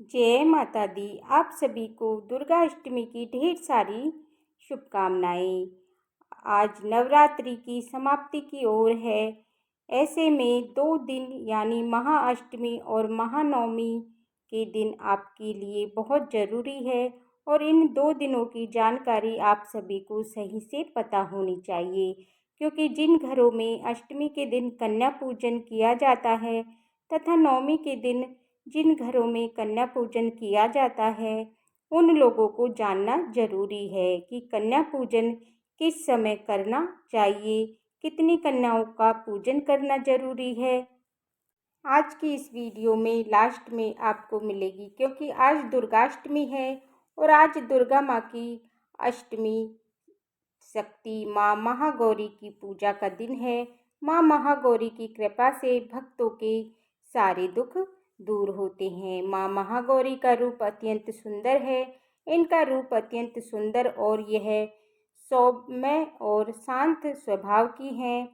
जय माता दी। आप सभी को दुर्गा अष्टमी की ढेर सारी शुभकामनाएं। आज नवरात्रि की समाप्ति की ओर है। ऐसे में 2 दिन यानी महाअष्टमी और महानवमी के दिन आपके लिए बहुत ज़रूरी है और इन 2 दिनों की जानकारी आप सभी को सही से पता होनी चाहिए, क्योंकि जिन घरों में अष्टमी के दिन कन्या पूजन किया जाता है तथा नवमी के दिन जिन घरों में कन्या पूजन किया जाता है, उन लोगों को जानना जरूरी है कि कन्या पूजन किस समय करना चाहिए, कितनी कन्याओं का पूजन करना जरूरी है। आज की इस वीडियो में लास्ट में आपको मिलेगी, क्योंकि आज दुर्गाष्टमी है और आज दुर्गा माँ की अष्टमी शक्ति माँ महागौरी की पूजा का दिन है। माँ महागौरी की कृपा से भक्तों के सारे दुख दूर होते हैं। माँ महागौरी का रूप अत्यंत सुंदर है। इनका रूप अत्यंत सुंदर और यह सौम्य और शांत स्वभाव की हैं।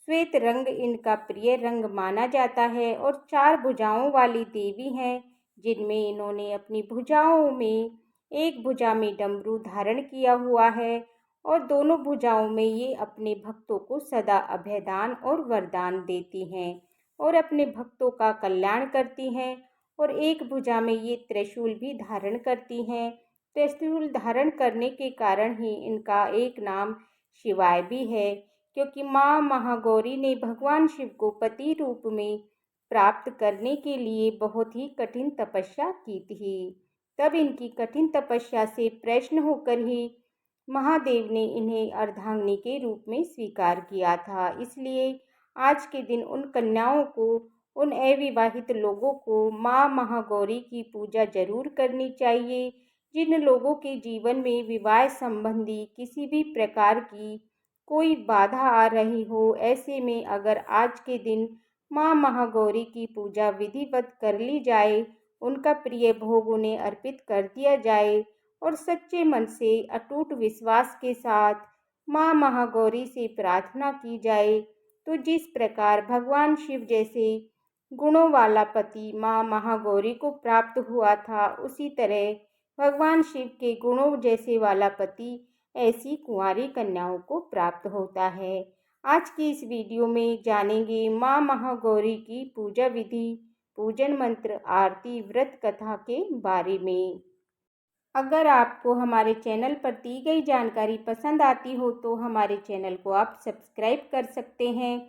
श्वेत रंग इनका प्रिय रंग माना जाता है और 4 भुजाओं वाली देवी हैं, जिनमें इन्होंने अपनी भुजाओं में एक भुजा में डमरू धारण किया हुआ है और दोनों भुजाओं में ये अपने भक्तों को सदा अभयदान और वरदान देती हैं और अपने भक्तों का कल्याण करती हैं। और एक भुजा में ये त्रिशूल भी धारण करती हैं। त्रिशूल धारण करने के कारण ही इनका एक नाम शिवाय भी है, क्योंकि माँ महागौरी ने भगवान शिव को पति रूप में प्राप्त करने के लिए बहुत ही कठिन तपस्या की थी। तब इनकी कठिन तपस्या से प्रसन्न होकर ही महादेव ने इन्हें अर्धांगिनी के रूप में स्वीकार किया था। इसलिए आज के दिन उन कन्याओं को, उन अविवाहित लोगों को माँ महागौरी की पूजा जरूर करनी चाहिए। जिन लोगों के जीवन में विवाह संबंधी किसी भी प्रकार की कोई बाधा आ रही हो, ऐसे में अगर आज के दिन माँ महागौरी की पूजा विधिवत कर ली जाए, उनका प्रिय भोग उन्हें अर्पित कर दिया जाए और सच्चे मन से अटूट विश्वास के साथ माँ महागौरी से प्रार्थना की जाए, तो जिस प्रकार भगवान शिव जैसे गुणों वाला पति माँ महागौरी को प्राप्त हुआ था, उसी तरह भगवान शिव के गुणों जैसे वाला पति ऐसी कुंवारी कन्याओं को प्राप्त होता है। आज की इस वीडियो में जानेंगे माँ महागौरी की पूजा विधि, पूजन मंत्र, आरती, व्रत कथा के बारे में। अगर आपको हमारे चैनल पर दी गई जानकारी पसंद आती हो तो हमारे चैनल को आप सब्सक्राइब कर सकते हैं।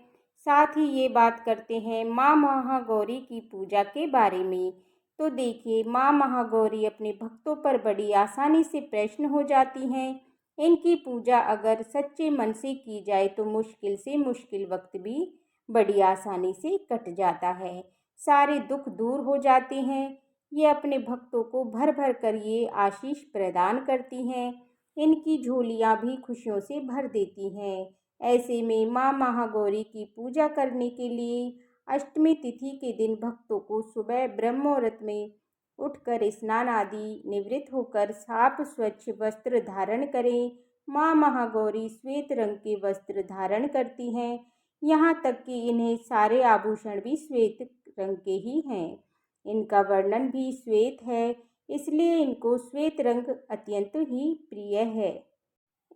साथ ही ये बात करते हैं माँ महागौरी की पूजा के बारे में। तो देखिए, माँ महागौरी अपने भक्तों पर बड़ी आसानी से प्रसन्न हो जाती हैं। इनकी पूजा अगर सच्चे मन से की जाए तो मुश्किल से मुश्किल वक्त भी बड़ी आसानी से कट जाता है। सारे दुख दूर हो जाते हैं। ये अपने भक्तों को भर भर कर ये आशीष प्रदान करती हैं। इनकी झोलियाँ भी खुशियों से भर देती हैं। ऐसे में माँ महागौरी की पूजा करने के लिए अष्टमी तिथि के दिन भक्तों को सुबह ब्रह्म मुहूर्त में उठकर स्नान आदि निवृत्त होकर साफ स्वच्छ वस्त्र धारण करें। माँ महागौरी श्वेत रंग के वस्त्र धारण करती हैं। यहाँ तक कि इन्हें सारे आभूषण भी श्वेत रंग के ही हैं। इनका वर्णन भी श्वेत है, इसलिए इनको श्वेत रंग अत्यंत ही प्रिय है।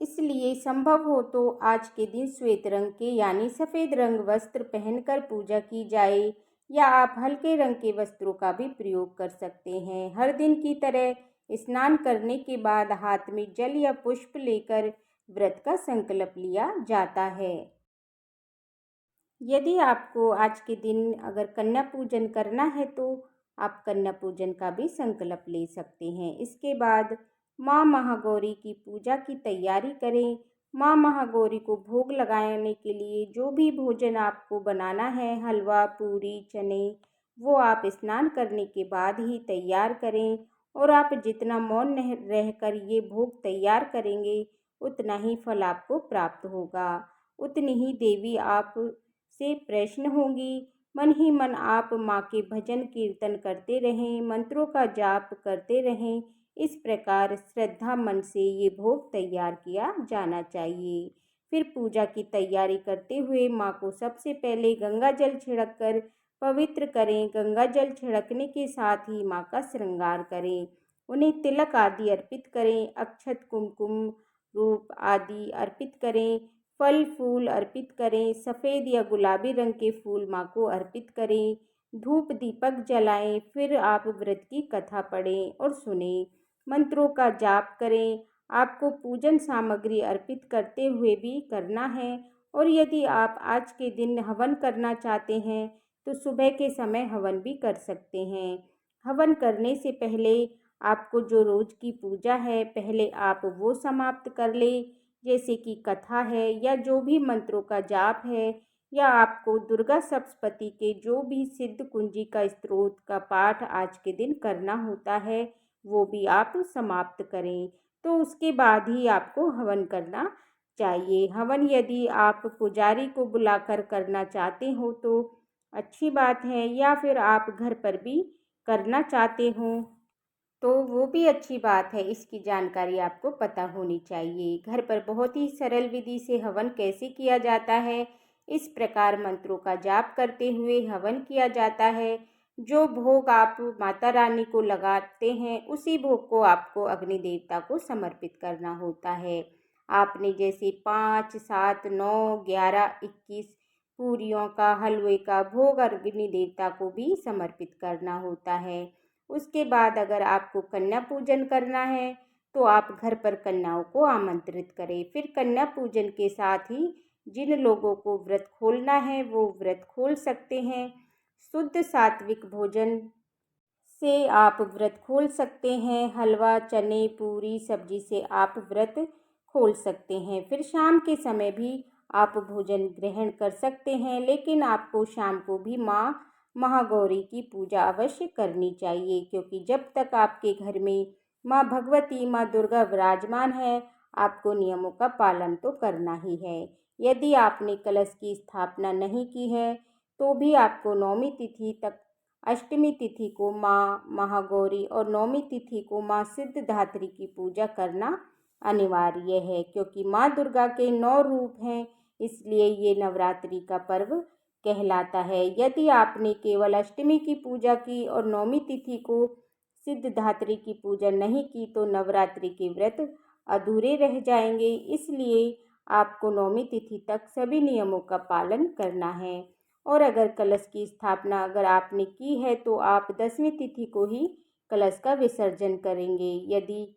इसलिए संभव हो तो आज के दिन श्वेत रंग के यानी सफ़ेद रंग वस्त्र पहनकर पूजा की जाए, या आप हल्के रंग के वस्त्रों का भी प्रयोग कर सकते हैं। हर दिन की तरह स्नान करने के बाद हाथ में जल या पुष्प लेकर व्रत का संकल्प लिया जाता है। यदि आपको आज के दिन अगर कन्या पूजन करना है तो आप कन्या पूजन का भी संकल्प ले सकते हैं। इसके बाद माँ महागौरी की पूजा की तैयारी करें। माँ महागौरी को भोग लगाने के लिए जो भी भोजन आपको बनाना है, हलवा, पूरी, चने, वो आप स्नान करने के बाद ही तैयार करें। और आप जितना मौन रहकर ये भोग तैयार करेंगे, उतना ही फल आपको प्राप्त होगा, उतनी ही देवी आप से प्रसन्न होंगी। मन ही मन आप माँ के भजन कीर्तन करते रहें, मंत्रों का जाप करते रहें। इस प्रकार श्रद्धा मन से ये भोग तैयार किया जाना चाहिए। फिर पूजा की तैयारी करते हुए माँ को सबसे पहले गंगा जल छिड़क कर पवित्र करें। गंगा जल छिड़कने के साथ ही माँ का श्रृंगार करें। उन्हें तिलक आदि अर्पित करें। अक्षत, कुमकुम, रूप आदि अर्पित करें। फल फूल अर्पित करें। सफ़ेद या गुलाबी रंग के फूल माँ को अर्पित करें। धूप दीपक जलाएं। फिर आप व्रत की कथा पढ़ें और सुनें। मंत्रों का जाप करें। आपको पूजन सामग्री अर्पित करते हुए भी करना है। और यदि आप आज के दिन हवन करना चाहते हैं तो सुबह के समय हवन भी कर सकते हैं। हवन करने से पहले आपको जो रोज़ की पूजा है पहले आप वो समाप्त कर लें, जैसे कि कथा है या जो भी मंत्रों का जाप है, या आपको दुर्गा सप्तशती के जो भी सिद्ध कुंजी का स्तोत्र का पाठ आज के दिन करना होता है वो भी आप समाप्त करें। तो उसके बाद ही आपको हवन करना चाहिए। हवन यदि आप पुजारी को बुलाकर करना चाहते हो तो अच्छी बात है, या फिर आप घर पर भी करना चाहते हो तो वो भी अच्छी बात है। इसकी जानकारी आपको पता होनी चाहिए। घर पर बहुत ही सरल विधि से हवन कैसे किया जाता है, इस प्रकार मंत्रों का जाप करते हुए हवन किया जाता है। जो भोग आप माता रानी को लगाते हैं उसी भोग को आपको अग्नि देवता को समर्पित करना होता है। आपने जैसे 5, 7, 9, 11, 21 पूरियों का, हलवे का भोग अग्नि देवता को भी समर्पित करना होता है। उसके बाद अगर आपको कन्या पूजन करना है तो आप घर पर कन्याओं को आमंत्रित करें। फिर कन्या पूजन के साथ ही जिन लोगों को व्रत खोलना है वो व्रत खोल सकते हैं। शुद्ध सात्विक भोजन से आप व्रत खोल सकते हैं। हलवा, चने, पूरी सब्जी से आप व्रत खोल सकते हैं। फिर शाम के समय भी आप भोजन ग्रहण कर सकते हैं, लेकिन आपको शाम को भी माँ महागौरी की पूजा अवश्य करनी चाहिए, क्योंकि जब तक आपके घर में माँ भगवती, माँ दुर्गा विराजमान है, आपको नियमों का पालन तो करना ही है। यदि आपने कलश की स्थापना नहीं की है तो भी आपको नौमी तिथि तक, अष्टमी तिथि को माँ महागौरी और नौमी तिथि को माँ सिद्धिदात्री की पूजा करना अनिवार्य है, क्योंकि माँ दुर्गा के 9 रूप हैं, इसलिए ये नवरात्रि का पर्व कहलाता है। यदि आपने केवल अष्टमी की पूजा की और नौमी तिथि को सिद्धिदात्री की पूजा नहीं की तो नवरात्रि के व्रत अधूरे रह जाएंगे। इसलिए आपको नौमी तिथि तक सभी नियमों का पालन करना है। और अगर कलश की स्थापना अगर आपने की है तो आप 10वीं तिथि को ही कलश का विसर्जन करेंगे। यदि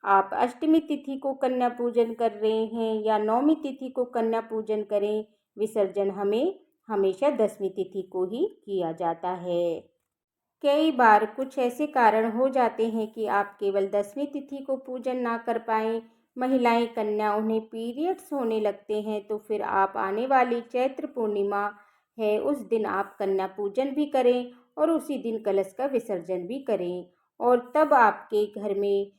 आप अष्टमी तिथि को कन्या पूजन कर रहे हैं या नौमी तिथि को कन्या पूजन करें, विसर्जन हमें हमेशा 10वीं तिथि को ही किया जाता है। कई बार कुछ ऐसे कारण हो जाते हैं कि आप केवल 10वीं तिथि को पूजन ना कर पाएँ। महिलाएं, कन्या, उन्हें पीरियड्स होने लगते हैं तो फिर आप आने वाली चैत्र पूर्णिमा है उस दिन आप कन्या पूजन भी करें और उसी दिन कलश का विसर्जन भी करें। और तब आपके घर में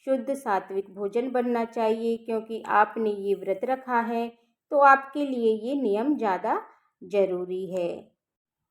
शुद्ध सात्विक भोजन बनना चाहिए, क्योंकि आपने ये व्रत रखा है तो आपके लिए ये नियम ज़्यादा ज़रूरी है।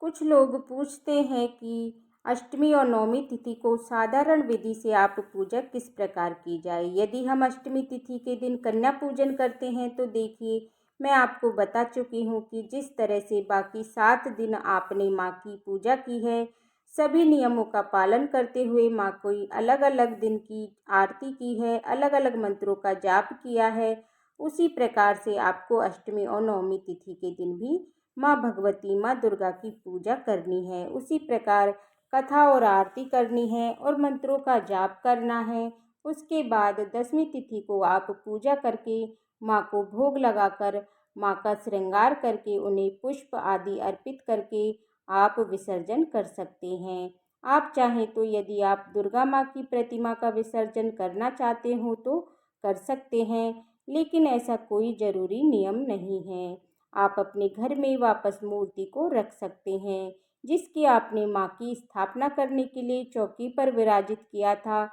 कुछ लोग पूछते हैं कि अष्टमी और नौमी तिथि को साधारण विधि से आप पूजा किस प्रकार की जाए। यदि हम अष्टमी तिथि के दिन कन्या पूजन करते हैं तो देखिए, मैं आपको बता चुकी हूँ कि जिस तरह से बाकी 7 दिन आपने माँ की पूजा की है, सभी नियमों का पालन करते हुए माँ को अलग अलग दिन की आरती की है, अलग अलग मंत्रों का जाप किया है, उसी प्रकार से आपको अष्टमी और नौमी तिथि के दिन भी माँ भगवती, माँ दुर्गा की पूजा करनी है। उसी प्रकार कथा और आरती करनी है और मंत्रों का जाप करना है। उसके बाद 10वीं तिथि को आप पूजा करके माँ को भोग लगाकर, माँ का श्रृंगार करके, उन्हें पुष्प आदि अर्पित करके आप विसर्जन कर सकते हैं। आप चाहें तो यदि आप दुर्गा माँ की प्रतिमा का विसर्जन करना चाहते हो तो कर सकते हैं, लेकिन ऐसा कोई ज़रूरी नियम नहीं है। आप अपने घर में वापस मूर्ति को रख सकते हैं, जिसकी आपने माँ की स्थापना करने के लिए चौकी पर विराजित किया था।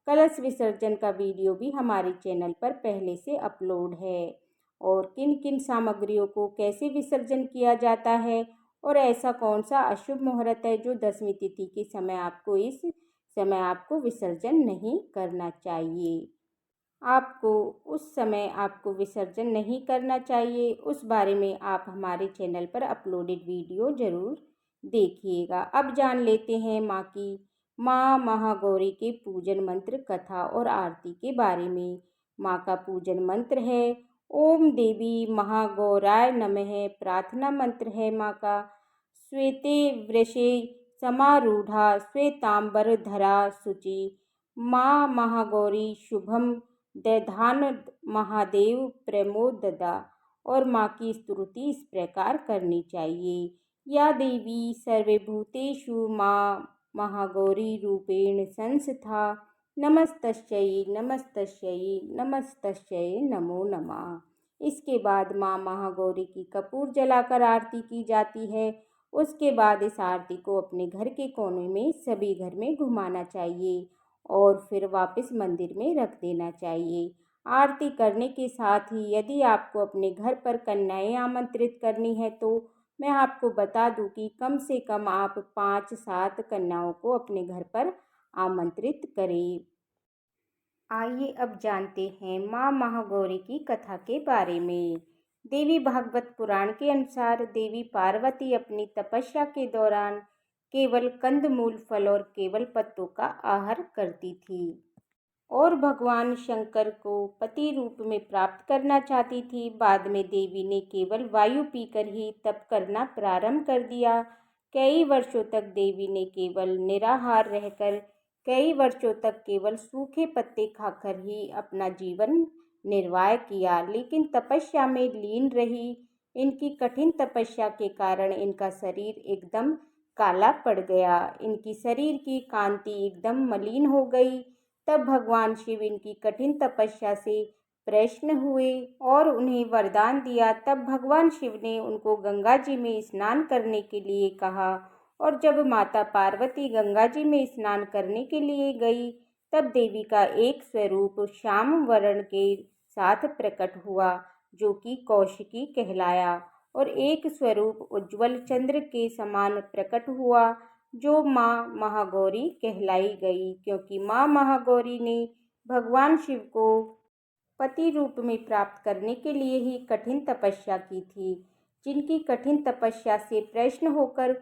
कलश विसर्जन का वीडियो भी हमारे चैनल पर पहले से अपलोड है, और किन किन सामग्रियों को कैसे विसर्जन किया जाता है और ऐसा कौन सा अशुभ मुहूर्त है जो 10वीं तिथि के समय आपको इस समय आपको विसर्जन नहीं करना चाहिए। आपको उस समय आपको विसर्जन नहीं करना चाहिए, उस बारे में आप हमारे चैनल पर अपलोडेड वीडियो ज़रूर देखिएगा। अब जान लेते हैं माँ महागौरी के पूजन मंत्र, कथा और आरती के बारे में। माँ का पूजन मंत्र है ओम देवी महागौराय नमः। प्रार्थना मंत्र है माँ का श्वेते वृषे समारूढ़ा श्वेतांबरधरा शुचि। माँ महागौरी शुभम दधान महादेव प्रमोददा। और माँ की स्तुति इस प्रकार करनी चाहिए। या देवी सर्वभूतेषु माँ महागौरी रूपेण संस्था। नमस्तस्यै नमस्तस्यै नमस्तस्यै नमो नमः। इसके बाद माँ महागौरी की कपूर जलाकर आरती की जाती है। उसके बाद इस आरती को अपने घर के कोने में सभी घर में घुमाना चाहिए और फिर वापस मंदिर में रख देना चाहिए। आरती करने के साथ ही यदि आपको अपने घर पर कन्याएं आमंत्रित करनी है तो मैं आपको बता दूं कि कम से कम आप 5-7 कन्याओं को अपने घर पर आमंत्रित करें। आइए अब जानते हैं माँ महागौरी की कथा के बारे में। देवी भागवत पुराण के अनुसार देवी पार्वती अपनी तपस्या के दौरान केवल कंदमूल, फल और केवल पत्तों का आहार करती थी और भगवान शंकर को पति रूप में प्राप्त करना चाहती थी। बाद में देवी ने केवल वायु पीकर ही तप करना प्रारंभ कर दिया। कई वर्षों तक देवी ने केवल निराहार रहकर, कई वर्षों तक केवल सूखे पत्ते खाकर ही अपना जीवन निर्वाह किया, लेकिन तपस्या में लीन रही। इनकी कठिन तपस्या के कारण इनका शरीर एकदम काला पड़ गया, इनकी शरीर की कांति एकदम मलिन हो गई। तब भगवान शिव इनकी कठिन तपस्या से प्रसन्न हुए और उन्हें वरदान दिया। तब भगवान शिव ने उनको गंगा जी में स्नान करने के लिए कहा और जब माता पार्वती गंगा जी में स्नान करने के लिए गई तब देवी का एक स्वरूप श्याम वर्ण के साथ प्रकट हुआ जो कि कौशिकी कहलाया और एक स्वरूप उज्ज्वल चंद्र के समान प्रकट हुआ जो माँ महागौरी कहलाई गई, क्योंकि माँ महागौरी ने भगवान शिव को पति रूप में प्राप्त करने के लिए ही कठिन तपस्या की थी, जिनकी कठिन तपस्या से प्रसन्न होकर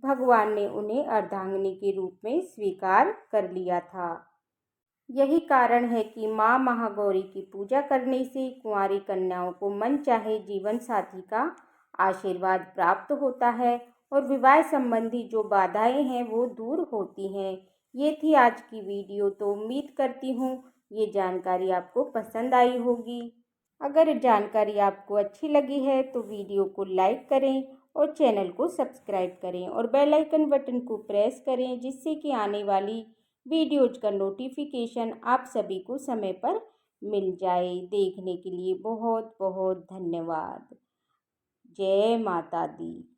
भगवान ने उन्हें अर्धांगिनी के रूप में स्वीकार कर लिया था। यही कारण है कि माँ महागौरी की पूजा करने से कुंवारी कन्याओं को मनचाहे जीवन साथी का आशीर्वाद प्राप्त होता है और विवाह संबंधी जो बाधाएं हैं वो दूर होती हैं। ये थी आज की वीडियो, तो उम्मीद करती हूँ ये जानकारी आपको पसंद आई होगी। अगर जानकारी आपको अच्छी लगी है तो वीडियो को लाइक करें और चैनल को सब्सक्राइब करें और बेल आइकन बटन को प्रेस करें, जिससे कि आने वाली वीडियोज का नोटिफिकेशन आप सभी को समय पर मिल जाए। देखने के लिए बहुत बहुत धन्यवाद। जय माता दी।